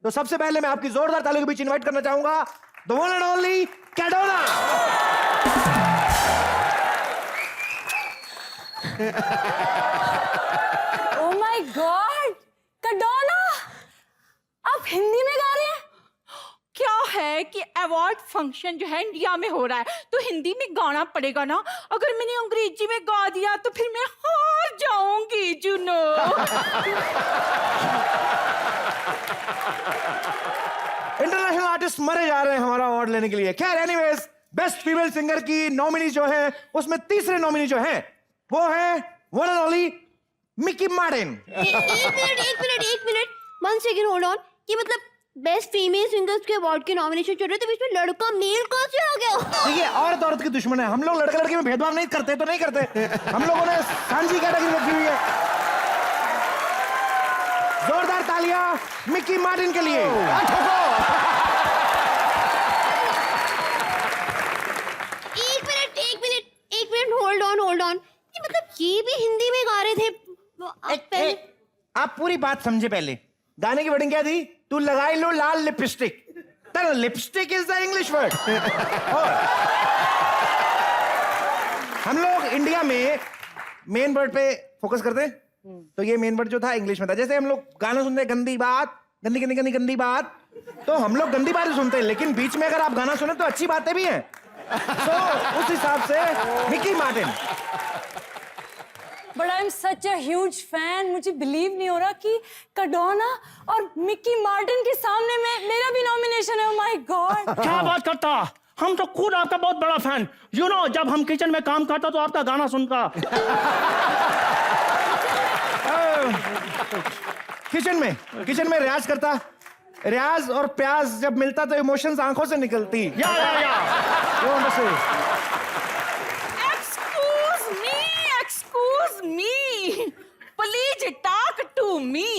तो सबसे पहले मैं आपकी जोरदार तालियों के बीच इनवाइट करना चाहूंगा the one and only Kadona. Oh my God, Kadona आप हिंदी में गा रहे हैं? क्या है कि अवार्ड फंक्शन जो है इंडिया में हो रहा है तो हिंदी में गाना पड़ेगा ना। अगर मैंने अंग्रेजी में गा दिया तो फिर मैं हार जाऊंगी जुनो। इंटरनेशनल आर्टिस्ट मरे जा रहे हैं हमारा अवार्ड लेने के लिए। खैर एनीवेज, बेस्ट फीमेल सिंगर की नॉमिनी जो है उसमें तीसरे नॉमिनी जो है वो है one and only Mickey Martin. एक मिनट 1 सेकंड होल्ड ऑन। ये मतलब बेस्ट फीमेल सिंगर्स के अवार्ड के नॉमिनेशन चल रहे थे, बीच में लड़का मेल कहाँ से आ गया? देखिए, औरत औरत की दुश्मन है। हम लोग लड़का लड़की में भेदभाव नहीं करते तो नहीं करते। हम लोगों ने सांझी कैटेगरी रखी हुई है। जोरदार तालियां मिकी मार्टिन के लिए। एक मिनट होल्ड ऑन। ये मतलब ये भी हिंदी में गा रहे थे? आप पूरी बात समझे पहले। गाने की वर्डिंग क्या थी? तू लगाई लो लाल लिपस्टिक। तर lipstick is the English word. हम लोग इंडिया में मेन वर्ड पे फोकस करते हैं, तो ये मेन वर्ड जो था इंग्लिश में था। जैसे हम लोग गाना सुनते हैं गंदी बात, गंदी गंदी गंदी गंदी बात, तो हम लोग गंदी बात ही सुनते हैं, लेकिन बीच में अगर आप गाना सुने तो अच्छी बातें भी हैं। तो उस हिसाब से Mickey Martin. But I am such a huge fan. मुझे बिलीव नहीं हो रहा कि कैडोना और मिकी मार्टिन के सामने में मेरा भी नॉमिनेशन है। ओह माय गॉड, क्या बात करता, हम तो खुद आपका बहुत बड़ा फैन। यू नो, जब हम किचन में काम करता तो आपका गाना सुनता। किचन में रियाज करता। रियाज और प्याज जब मिलता तो इमोशंस आंखों से निकलती। या Excuse me. Please talk to me.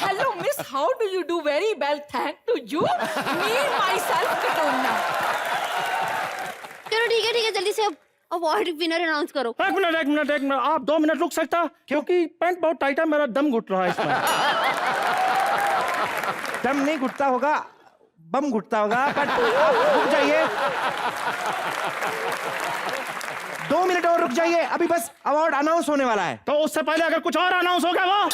Hello, miss. How do you do? Very well, thank to you. Me myself, Katona. चलो ठीक है, जल्दी से अब अवार्ड विनर अनाउंस करो। एक मिनट, आप 2 मिनट रुक सकता? क्योंकि पैंट बहुत टाइट है, मेरा दम घुट रहा है इसमें। दम नहीं घुटता होगा, बम घुटता होगा। बट आप रुक जाइए, 2 मिनट और रुक जाइए। अभी बस अवार्ड अनाउंस होने वाला है। तो उससे पहले अगर कुछ और अनाउंस हो गया वो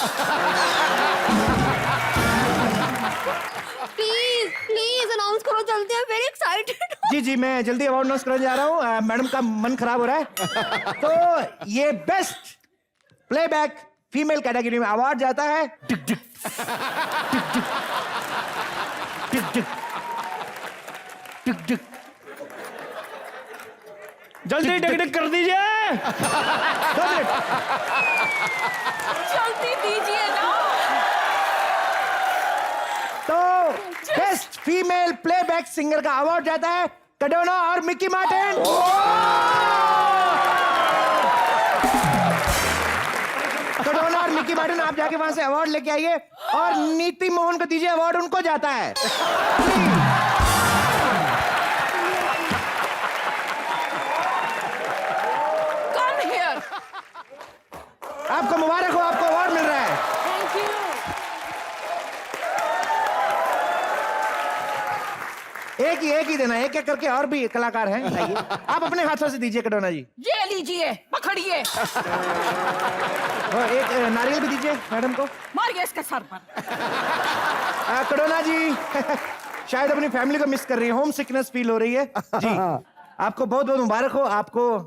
प्लीज अनाउंस करो जल्दी। I am very excited. जी, मैं जल्दी अवार्ड अनाउंस करने जा रहा हूँ। मैडम का मन खराब हो रहा है। तो ये बेस्ट प्लेबैक फीमेल कैटेगरी में अवार्ड जाता है टिक टिक टिक टिक टिक टिक। जल्दी टिक कर दीजिए। 2 मिनट। जल्दी दीजिए ना। तो बेस्ट फीमेल प्लेबैक सिंगर का अवार्ड जाता है कैडोना और मिकी मार्टिन। कैडोना और मिकी मार्टिन, आप जाके वहां से अवार्ड लेके आइए और नीति मोहन को दीजिए अवार्ड, उनको जाता है। Come here. आपको मुबारक हो, आपको अवार्ड मिल रहा है। Thank you. एक ही देना, एक करके और भी कलाकार हैं। आइए, आप अपने हाथों से दीजिए कैडोना जी। ये लीजिए, पकड़िए। और एक नारियल भी दीजिए मैडम को। मारिए इसके सर पर। कैडोना जी शायद अपनी फैमिली को मिस कर रही है, होम सिकनेस फील हो रही है जी। आपको बहुत बहुत मुबारक हो। आपको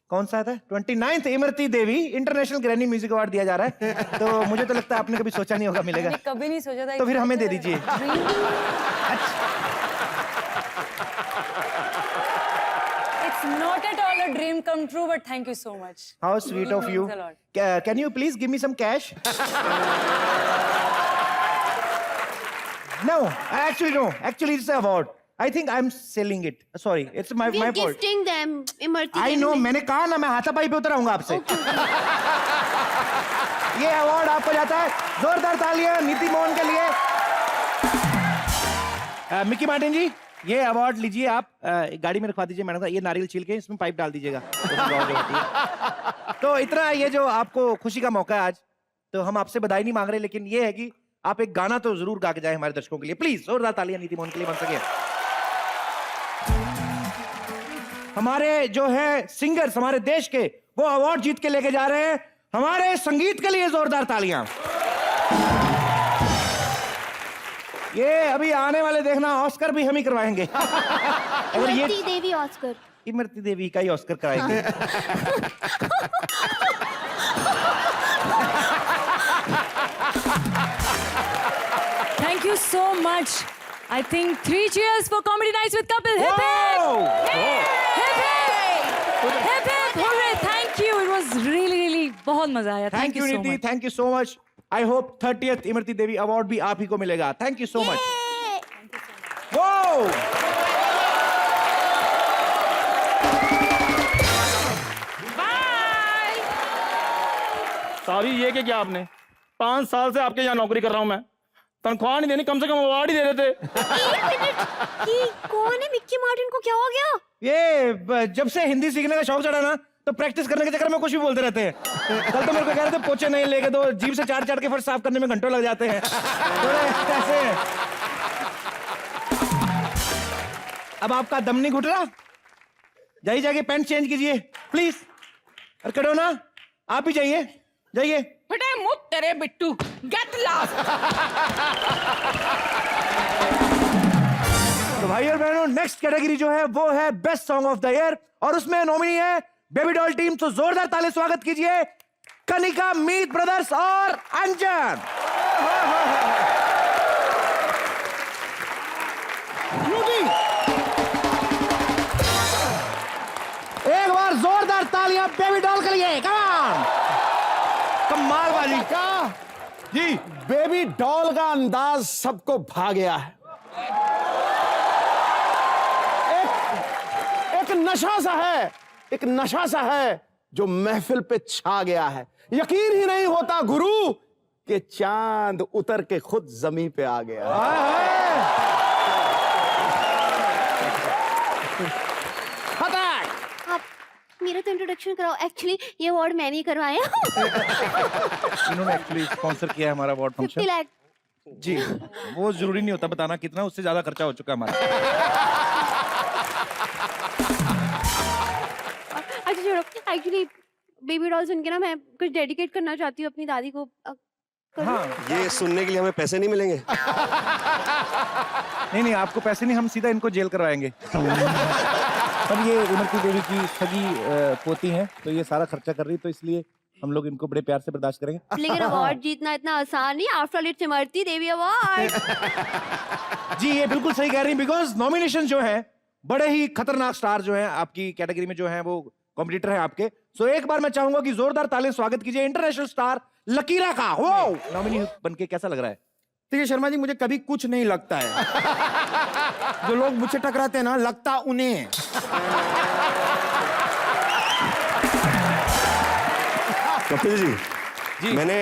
कौन सा था? 29th Imarti Devi international granny music award दिया जा रहा है। तो मुझे तो लगता है आपने कभी सोचा नहीं होगा मिलेगा। मैंने कभी नहीं सोचा था। तो फिर हमें दे दीजिए। It's not at all a dream come true, but thank you so much. How sweet of you. Means a lot. Can you please give me some cash? No, actually it's an award. I think I'm selling it. Sorry, it's my fault. Gifting them Imarti. I know, मैंने कहा ना मैं हाथापाई पे उतर आऊंगा आपसे। ये अवार्ड आपको जाता है। जोरदार तालियां नीति मोहन के लिए। मिकी मार्टिन जी, ये अवार्ड लीजिए आप। गाड़ी में रखवा दीजिए मैडम का। ये नारियल छील के इसमें पाइप डाल दीजिएगा। तो इतना ये जो आपको खुशी का मौका है आज, तो हम आपसे बधाई नहीं मांग रहे, लेकिन ये है कि आप एक गाना तो जरूर गा के जाए हमारे दर्शकों के लिए, प्लीज जोरदार तालियां नीति मोहन के लिए बन सके। हमारे जो है सिंगर्स हमारे देश के, वो अवार्ड जीत के लेके जा रहे हैं, हमारे संगीत के लिए जोरदार तालियां। ये अभी आने वाले देखना ऑस्कर भी हम ही करवाएंगे। अगर ये इमरती देवी ऑस्कर, इमरती देवी का ही ऑस्कर कराएंगे। Thank you so much. I think 3 cheers for Comedy Nights with Kapil. Hip hip! Wow! Hip hip! Hip hip! Hooray! Thank you. It was really बहुत मजा आया. थैंक यू so नीति, much. Thank you so much. I hope 30th Imarti Devi award भी आप ही को मिलेगा। Thank you so much. सारी ये क्या आपने 5 साल से आपके यहाँ नौकरी कर रहा हूँ मैं, तनख्वाह नहीं देनी, कम से कम अवार्ड ही दे देते। कि कौन है मिक्की मार्टिन को क्या हो गया? ये जब से हिंदी सीखने का शौक चढ़ा ना, तो प्रैक्टिस करने के चक्कर में कुछ भी बोलते रहते हैं। कल तो मेरे को कह रहे थे पोछे नहीं लेके दो, जीभ से चाट के फर्श साफ करने में घंटों लग जाते हैं। थोड़े ऐसे हैं। अब आपका दम नहीं घुट रहा, जाइए जाके पैंट चेंज कीजिए प्लीज। और कड़ोना आप भी जाइए, जाइए। फटे मुंह तेरे बिट्टू, गेट लॉस्ट। तो भाई और बहनों, नेक्स्ट कैटेगरी जो है वो है best song of the year, और उसमें नॉमिनी है बेबी डॉल टीम। तो जोरदार ताली स्वागत कीजिए कनिका, मीत ब्रदर्स और अंजन। एक बार जोरदार तालियां बेबी डॉल के लिए, कम ऑन। कमाल बाजी का जी, बेबी डॉल का अंदाज सबको भा गया है। एक नशा सा है, एक नशा सा है जो महफिल पे छा गया है। यकीन ही नहीं होता गुरु कि चांद उतर के खुद जमीन पे आ गया। आप मेरा तो इंट्रोडक्शन कराओ। एक्चुअली ये अवार्ड मैंने ही करवाया। इन्होंने एक्चुअली स्पॉन्सर किया है हमारा अवार्ड 50 फंक्शन लाख। जी। वो जरूरी नहीं होता बताना कितना, उससे ज्यादा खर्चा हो चुका हमारा। अच्छा छोड़ो, एक्चुअली बेबी डॉल सुन के ना मैं कुछ डेडिकेट करना चाहती हूँ अपनी दादी को। हाँ, ये सुनने के लिए हमें पैसे नहीं मिलेंगे? नहीं आपको पैसे नहीं, हम सीधा इनको जेल करवाएंगे। अब ये इमरती देवी की सगी पोती हैं, तो ये सारा खर्चा कर रही, तो इसलिए हम लोग इनको बड़े प्यार से बर्दाश्त करेंगे। लेकिन अवार्ड जीतना इतना आसान नहीं। After all it's Imarti Devi award. जी ये बिल्कुल सही कह रही हैं, बिकॉज नॉमिनेशन जो है बड़े ही खतरनाक स्टार जो हैं आपकी कैटेगरी में जो हैं वो कॉम्पिटिटर है आपके। सो एक बार मैं चाहूंगा कि जोरदार तालियां स्वागत कीजिए इंटरनेशनल स्टार लकीरा का। वो नॉमिनी बनके कैसा लग रहा है? देखिए शर्मा जी, मुझे कभी कुछ नहीं लगता है। जो लोग मुझसे टकराते हैं ना, लगता उन्हें। कपिल जी, मैंने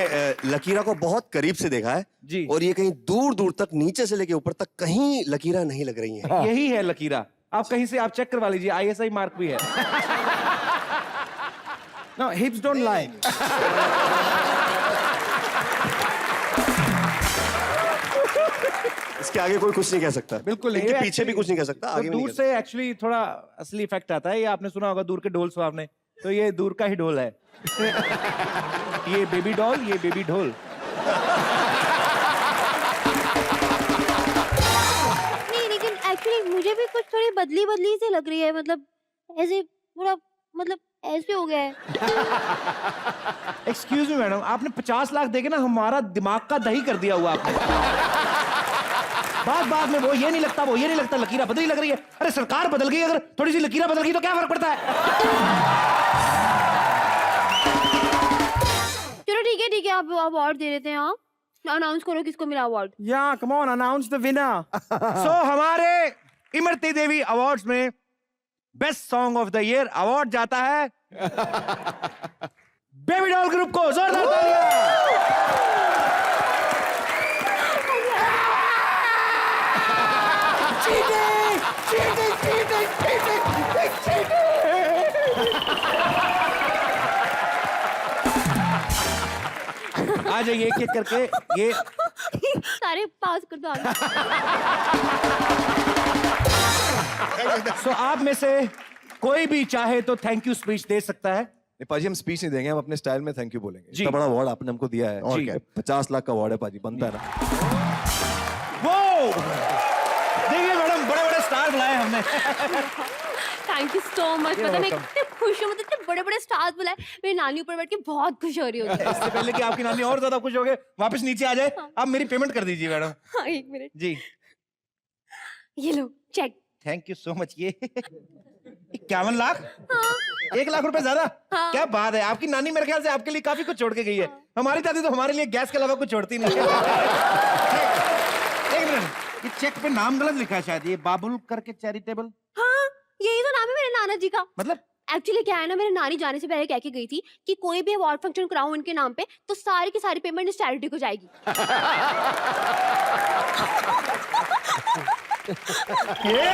लकीरा को बहुत करीब से देखा है जी। और ये कहीं दूर दूर तक, नीचे से लेके ऊपर तक कहीं लकीरा नहीं लग रही है। यही है लकीरा। आप कहीं से आप चेक करवा लीजिए, ISI मार्क भी है। No, hips don't lie. इसके आगे कोई कुछ नहीं कह सकता। बिल्कुल नहीं। इनके ये पीछे भी कुछ नहीं कह सकता, तो आगे भी नहीं दूर कह से एक्चुअली थोड़ा असली इफेक्ट आता है। ये आपने सुना होगा दूर के ढोल सुहावने, तो ये दूर का ही ढोल है। ये बेबी डॉल, ये बेबी ढोल। नहीं, लेकिन एक्चुअली मुझे भी कुछ थोड़ी बदली बदली से लग रही है। मतलब ऐसे पूरा, मतलब ऐसे हो गया है। एक्सक्यूज मी मैडम, आपने 50 लाख देके ना हमारा दिमाग का दही कर दिया हुआ आपने। बात में वो ये नहीं लगता, वो ये नहीं लगता, लकीरा बदली लग रही है। अरे सरकार बदल गई, अगर थोड़ी सी लकीरा बदल गई तो क्या फर्क पड़ता है? चलो ठीक है, आप अवार्ड दे देते हैं। हाँ, अनाउंस करो किसको मिला award. Yeah, come on, announce the winner. सो हमारे इमरती देवी अवार्ड्स में best song of the year award जाता है बेबी डॉल ग्रुप को। जोरदार तालियां। आ जाइए एक एक करके। ये सारे पास कर दो आगे। सो आप में से कोई भी चाहे तो थैंक यू स्पीच दे सकता है। नहीं पाजी हम स्पीच नहीं देंगे, हम अपने स्टाइल में थैंक यू बोलेंगे। जी। इतना बड़ा अवार्ड आपने हमको दिया है, और जी। क्या 50 लाख का अवार्ड है पाजी, बनता है ना। वो देखिए मैडम, बड़े बड़े स्टार बुलाए हमने। Thank you so much. You're मतलब मैं welcome. कितने खुश हूँ, मतलब इतने बड़े बड़े स्टार्स बुलाए, मेरी नानी ऊपर बैठ के बहुत खुश हो रही होती है। इससे पहले कि आपकी नानी और ज्यादा खुश हो गए, वापस नीचे आ जाए, आप मेरी पेमेंट कर दीजिए मैडम। हाँ, 1 मिनट, जी ये लो cheque. Thank you so much. ये 51 लाख, हाँ, 1 लाख रुपए ज्यादा। हाँ। क्या बात है, आपकी नानी मेरे ख्याल से आपके लिए काफी कुछ छोड़ के गई है। हमारी दादी तो हमारे लिए गैस के अलावा कुछ छोड़ती नहीं है। एक मिनट, ये चेक पे नाम गलत लिखा है शायद, ये बाबुल करके चैरिटेबल, हाँ, यही तो नाम है मेरे नाना जी का। मतलब एक्चुअली क्या है ना, मेरे नानी जाने से पहले कह के गई थी कि कोई भी अवार्ड फंक्शन कराऊं उनके नाम पे तो सारी की सारी पेमेंट इस चैरिटी को जाएगी। ये